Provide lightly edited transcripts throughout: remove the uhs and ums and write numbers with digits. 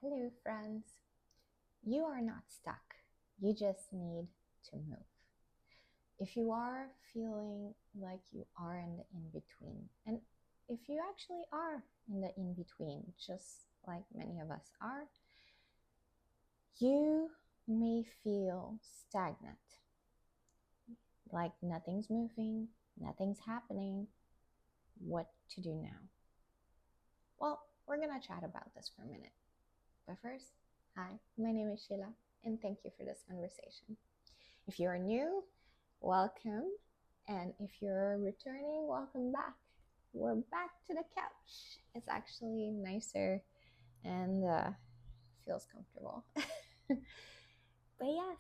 Hello, friends. You are not stuck. You just need to move. If you are feeling like you are in the in between, and if you actually are in the in between, just like many of us are, you may feel stagnant, like nothing's moving, nothing's happening. What to do now? Well, we're gonna chat about this for a minute. But first, hi, my name is Sheila, and thank you for this conversation. If you're new, welcome. And if you're returning, welcome back. We're back to the couch. It's actually nicer and feels comfortable. But yes,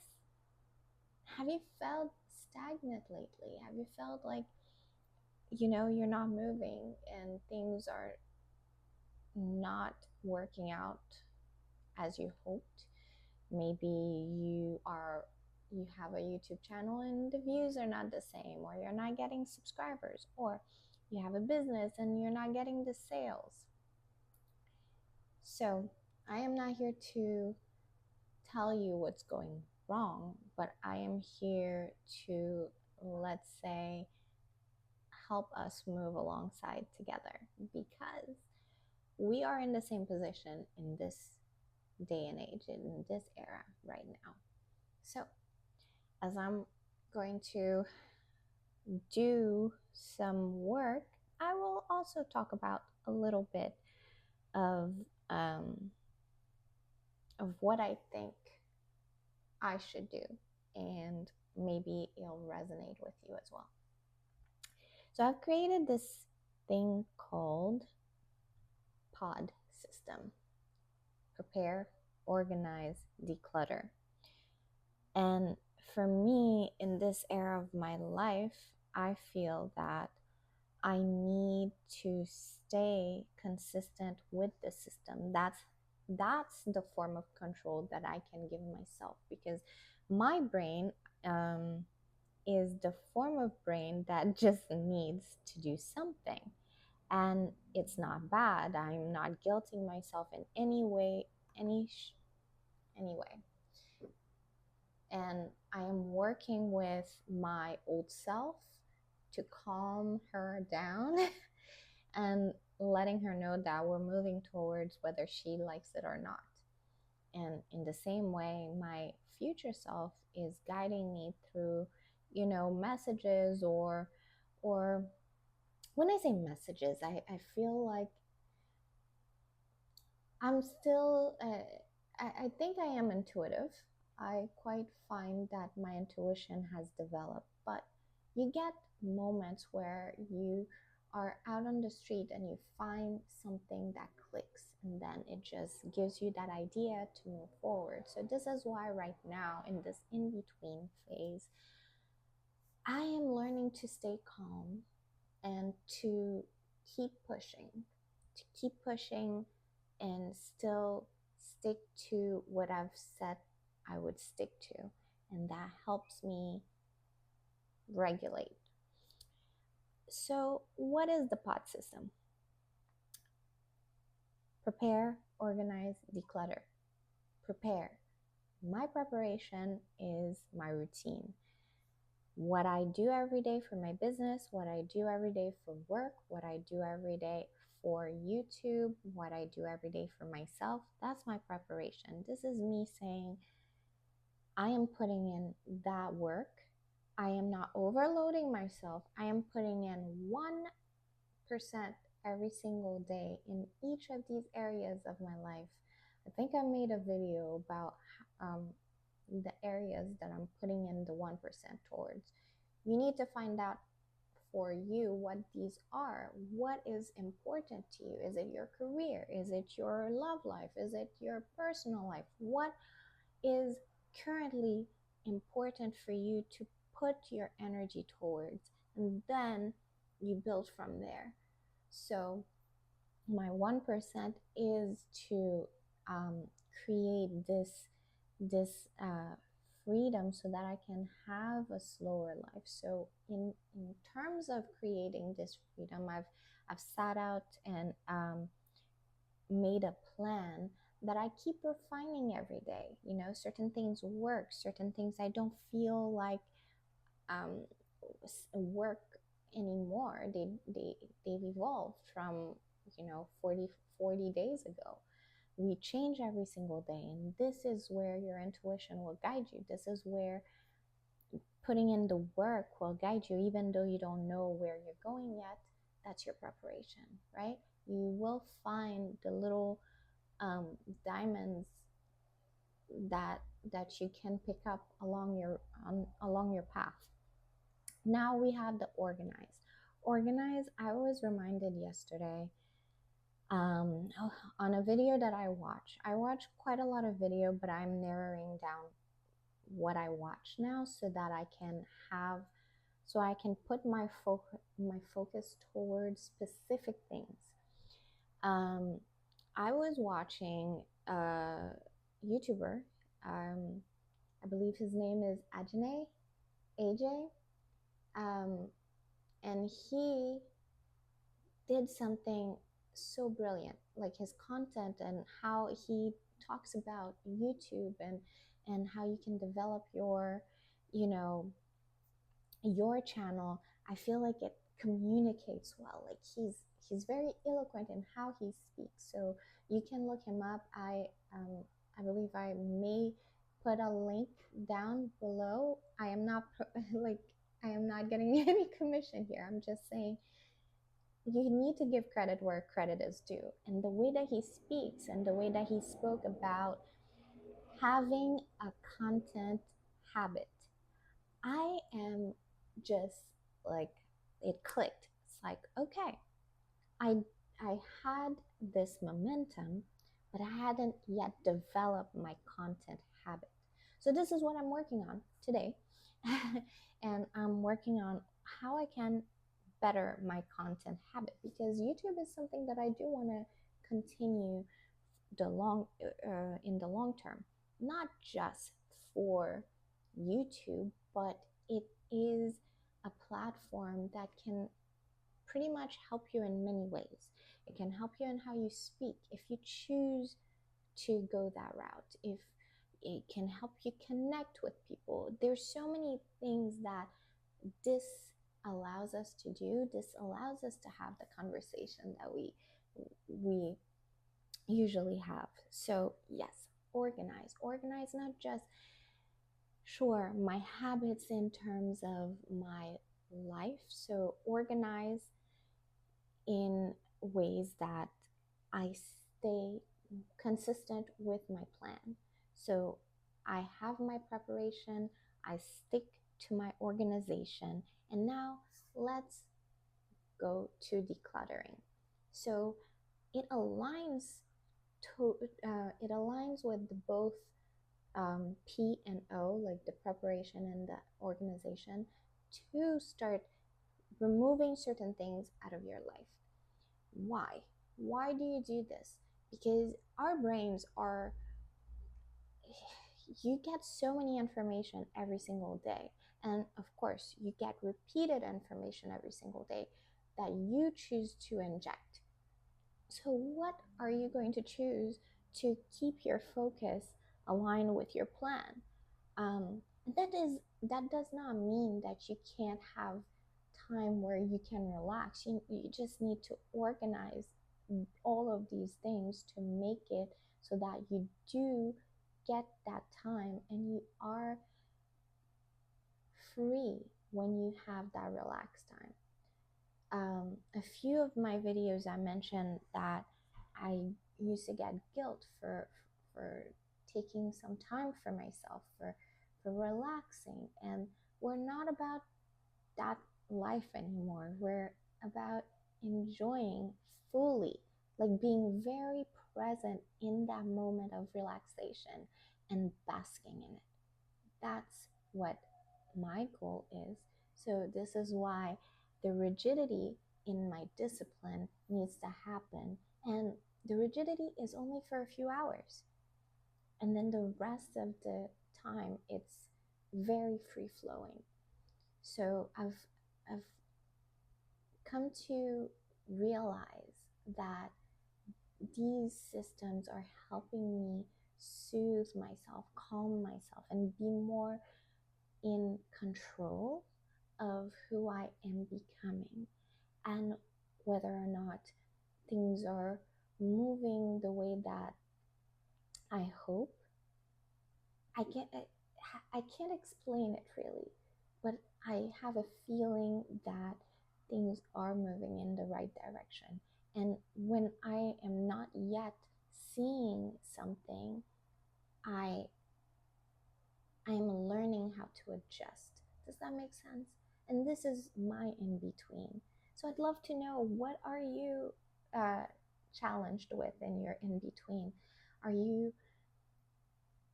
have you felt stagnant lately? Have you felt like, you're not moving and things are not working out as you hoped? Maybe you have a YouTube channel and the views are not the same, or you're not getting subscribers, or you have a business and you're not getting the sales. So I am not here to tell you what's going wrong, but I am here to, let's say, help us move alongside together, because we are in the same position in this day and age, in this era right now. So as I'm going to do some work, I will also talk about a little bit of um, what I think I should do, and maybe it'll resonate with you as well. So I've created this thing called POD system: prepare, organize, declutter. And for me, in this era of my life, I feel that I need to stay consistent with the system. That's the form of control that I can give myself, because my brain is the form of brain that just needs to do something, and it's not bad. I'm not guilting myself in any way, any way. And I am working with my old self to calm her down and letting her know that we're moving towards whether she likes it or not. And in the same way, my future self is guiding me through, messages, or when I say messages, I feel like I'm still, I think I am intuitive. I quite find that my intuition has developed, but you get moments where you are out on the street and you find something that clicks, and then it just gives you that idea to move forward. So this is why right now, in this in-between phase, I am learning to stay calm and to keep pushing, and still stick to what I've said I would stick to. And that helps me regulate. So, what is the POD system? Prepare, organize, declutter. Prepare. My preparation is my routine. What I do every day for my business, what I do every day for work, what I do every day for YouTube, what I do every day for myself, that's my preparation. This is me saying, I am putting in that work. I am not overloading myself. I am putting in 1% every single day in each of these areas of my life. I think I made a video about the areas that I'm putting in the 1% towards. You need to find out for you what these are. What is important to you? Is it your career? Is it your love life? Is it your personal life? What is currently important for you to put your energy towards? And then you build from there. So my 1% is to create this freedom so that I can have a slower life. So in terms of creating this freedom, I've sat out and made a plan that I keep refining every day. You know, certain things work, certain things I don't feel like um, work anymore. They've evolved from, you know, 40 days ago. We change every single day, and this is where your intuition will guide you. This is where putting in the work will guide you, even though you don't know where you're going yet. That's your preparation, right? You will find the little um, diamonds that you can pick up along your path. Now we have the organize. Organize, I was reminded yesterday um, on a video that I watch. I watch quite a lot of video, but I'm narrowing down what I watch now so that I can put my focus towards specific things. Um, I was watching a YouTuber. Um, I believe his name is AJ, um, and he did something so brilliant, like his content and how he talks about YouTube and how you can develop your, you know, your channel. I feel like it communicates well. Like he's very eloquent in how he speaks. So you can look him up. I believe I may put a link down below. I am not like I am not getting any commission here. I'm just saying you need to give credit where credit is due. And the way that he speaks and the way that he spoke about having a content habit, I am just like, it clicked. It's like, okay, I I had this momentum, but I hadn't yet developed my content habit. So this is what I'm working on today. And I'm working on how I can better my content habit, because YouTube is something that I do want to continue in the long term, not just for YouTube, but it is a platform that can pretty much help you in many ways. It can help you in how you speak if you choose to go that route. If it can help you connect with people. There's so many things that this allows us to do. This allows us to have the conversation that we usually have. So yes, organize not just, sure, my habits in terms of my life. So organize in ways that I stay consistent with my plan. So I have my preparation, I stick to my organization, and now let's go to decluttering. So it aligns it aligns with the both P and O, like the preparation and the organization, to start removing certain things out of your life. Why? Why do you do this? Because our brains are, you get so many information every single day. And of course, you get repeated information every single day that you choose to inject. So, what are you going to choose to keep your focus aligned with your plan? Um, that does not mean that you can't have time where you can relax. You just need to organize all of these things to make it so that you do get that time and you are free when you have that relaxed time. A few of my videos I mentioned that I used to get guilt for taking some time for myself, for relaxing, and we're not about that life anymore. We're about enjoying fully, like being very present in that moment of relaxation and basking in it. That's what my goal is. So, this is why the rigidity in my discipline needs to happen. And the rigidity is only for a few hours. And then the rest of the time, it's very free flowing. So, I've come to realize that these systems are helping me soothe myself, calm myself, and be more in control of who I am becoming, and whether or not things are moving the way that I hope. I can't explain it really, but I have a feeling that things are moving in the right direction. And when I am not yet seeing something, I I'm learning how to adjust. Does that make sense? And this is my in between. So I'd love to know, what are you uh, challenged with in your in between? Are you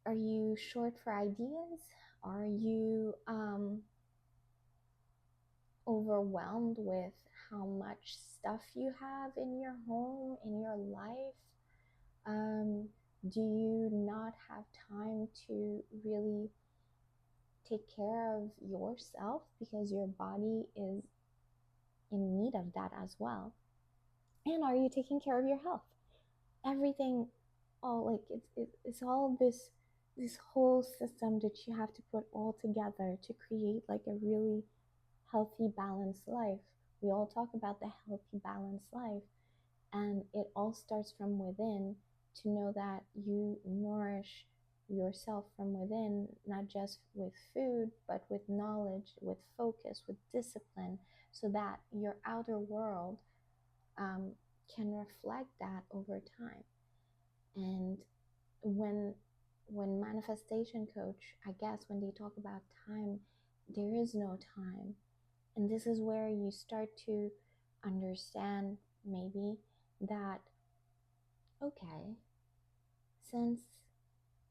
are you short for ideas? Are you overwhelmed with how much stuff you have in your home, in your life? Um, do you not have time to really take care of yourself because your body is in need of that as well? And are you taking care of your health? Everything, all like it's all this whole system that you have to put all together to create like a really healthy, balanced life. We all talk about the healthy, balanced life, and it all starts from within, to know that you nourish yourself from within, not just with food, but with knowledge, with focus, with discipline, so that your outer world um, can reflect that over time. And when manifestation coach, I guess, when they talk about time, there is no time. And this is where you start to understand maybe that, okay, since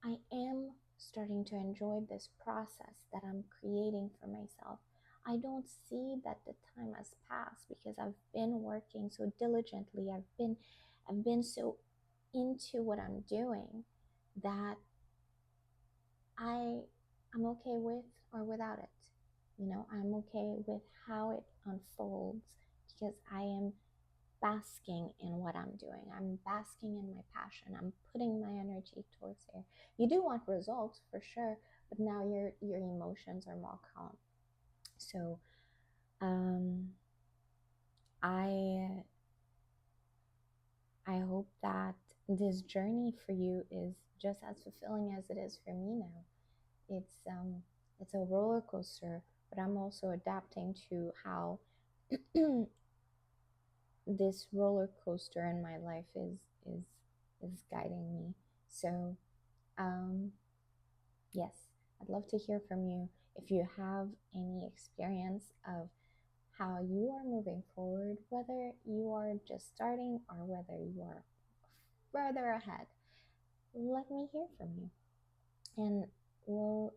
I am starting to enjoy this process that I'm creating for myself, I don't see that the time has passed, because I've been working so diligently. I've been so into what I'm doing that I I'm okay with or without it. I'm okay with how it unfolds, because I am basking in what I'm doing. I'm basking in my passion. I'm putting my energy towards there. You do want results for sure, but now your emotions are more calm. So um, I I hope that this journey for you is just as fulfilling as it is for me now. It's a roller coaster, but I'm also adapting to how this roller coaster in my life is is guiding me. So um, yes, I'd love to hear from you if you have any experience of how you are moving forward, whether you are just starting or whether you are further ahead. Let me hear from you, and we'll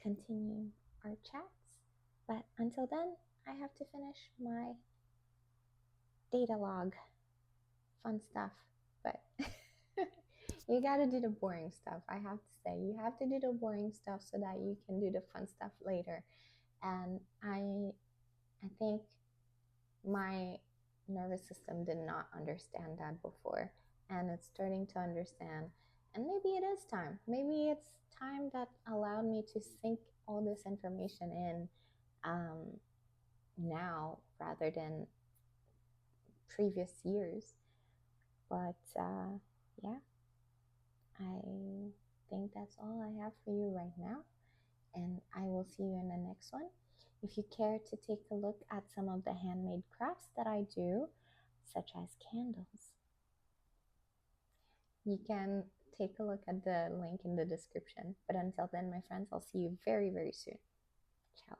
continue our chats. But until then, I have to finish my data log, fun stuff. But you gotta do the boring stuff. I have to say, you have to do the boring stuff so that you can do the fun stuff later. And I think my nervous system did not understand that before, and it's starting to understand. And maybe it is time. Maybe it's time that allowed me to sink all this information in um, now rather than previous years. But yeah, I think that's all I have for you right now, and I will see you in the next one. If you care to take a look at some of the handmade crafts that I do, such as candles, you can take a look at the link in the description. But until then, my friends, I'll see you very, very soon. Ciao.